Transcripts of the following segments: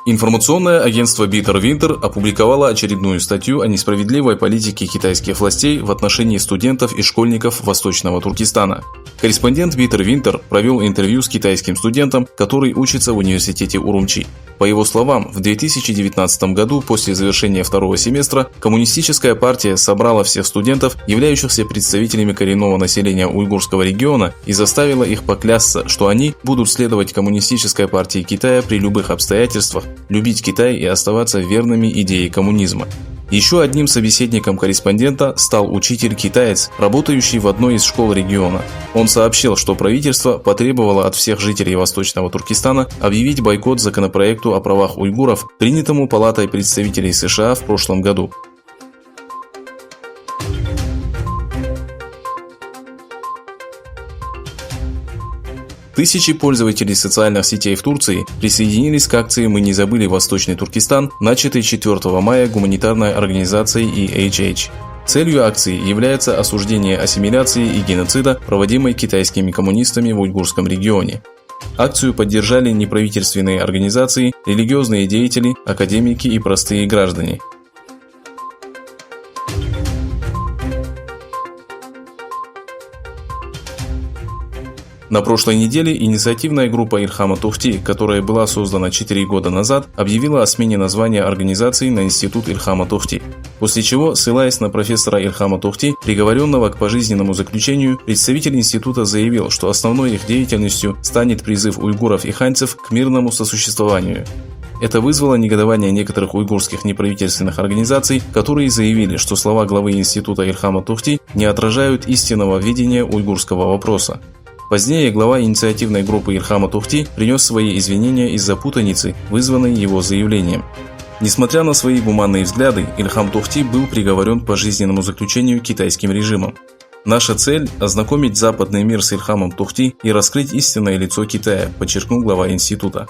Информационное агентство Bitter Winter опубликовало очередную статью о несправедливой политике китайских властей в отношении студентов и школьников Восточного Туркестана. Корреспондент Bitter Winter провел интервью с китайским студентом, который учится в университете Урумчи. По его словам, в 2019 году, после завершения второго семестра, Коммунистическая партия собрала всех студентов, являющихся представителями коренного населения уйгурского региона, и заставила их поклясться, что они будут следовать Коммунистической партии Китая при любых обстоятельствах, любить Китай и оставаться верными идее коммунизма. Еще одним собеседником корреспондента стал учитель-китаец, работающий в одной из школ региона. Он сообщил, что правительство потребовало от всех жителей Восточного Туркестана объявить бойкот законопроекту о правах уйгуров, принятому Палатой представителей США в прошлом году. Тысячи пользователей социальных сетей в Турции присоединились к акции «Мы не забыли Восточный Туркестан», начатой 4 мая гуманитарной организацией EHH. Целью акции является осуждение ассимиляции и геноцида, проводимой китайскими коммунистами в уйгурском регионе. Акцию поддержали неправительственные организации, религиозные деятели, академики и простые граждане. На прошлой неделе инициативная группа Ильхама Тохти, которая была создана 4 года назад, объявила о смене названия организации на Институт Ильхама Тохти. После чего, ссылаясь на профессора Ильхама Тохти, приговоренного к пожизненному заключению, представитель института заявил, что основной их деятельностью станет призыв уйгуров и ханьцев к мирному сосуществованию. Это вызвало негодование некоторых уйгурских неправительственных организаций, которые заявили, что слова главы института Ильхама Тохти не отражают истинного видения уйгурского вопроса. Позднее глава инициативной группы Ильхама Тохти принес свои извинения из-за путаницы, вызванной его заявлением. Несмотря на свои гуманные взгляды, Ильхам Тохти был приговорен к пожизненному заключению китайским режимом. Наша цель – ознакомить западный мир с Ильхамом Тохти и раскрыть истинное лицо Китая, подчеркнул глава института.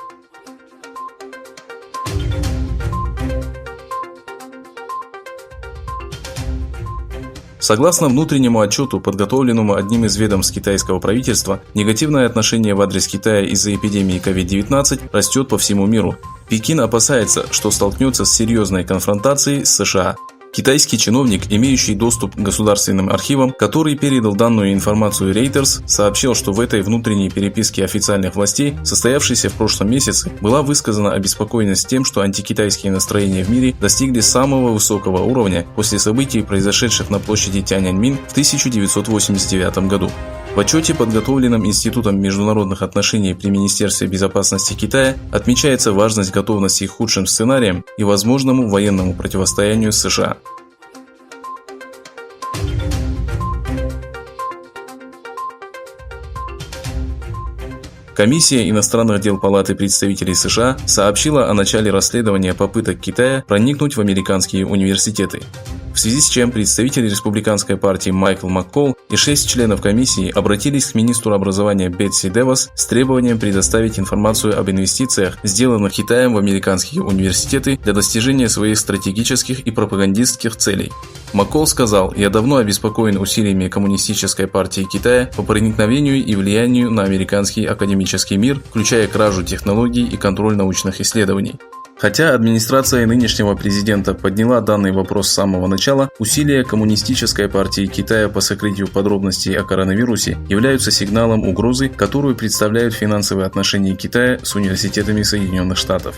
Согласно внутреннему отчету, подготовленному одним из ведомств китайского правительства, негативное отношение в адрес Китая из-за эпидемии COVID-19 растет по всему миру. Пекин опасается, что столкнется с серьезной конфронтацией с США. Китайский чиновник, имеющий доступ к государственным архивам, который передал данную информацию Reuters, сообщил, что в этой внутренней переписке официальных властей, состоявшейся в прошлом месяце, была высказана обеспокоенность тем, что антикитайские настроения в мире достигли самого высокого уровня после событий, произошедших на площади Тяньаньмин в 1989 году. В отчете, подготовленном Институтом международных отношений при Министерстве безопасности Китая, отмечается важность готовности к худшим сценариям и возможному военному противостоянию с США. Комиссия иностранных дел Палаты представителей США сообщила о начале расследования попыток Китая проникнуть в американские университеты. В связи с чем представитель республиканской партии Майкл Маккол и 6 членов комиссии обратились к министру образования Бетси Девос с требованием предоставить информацию об инвестициях, сделанных Китаем в американские университеты для достижения своих стратегических и пропагандистских целей. Маккол сказал: «Я давно обеспокоен усилиями Коммунистической партии Китая по проникновению и влиянию на американский академический мир, включая кражу технологий и контроль научных исследований». Хотя администрация нынешнего президента подняла данный вопрос с самого начала, усилия Коммунистической партии Китая по сокрытию подробностей о коронавирусе являются сигналом угрозы, которую представляют финансовые отношения Китая с университетами Соединенных Штатов.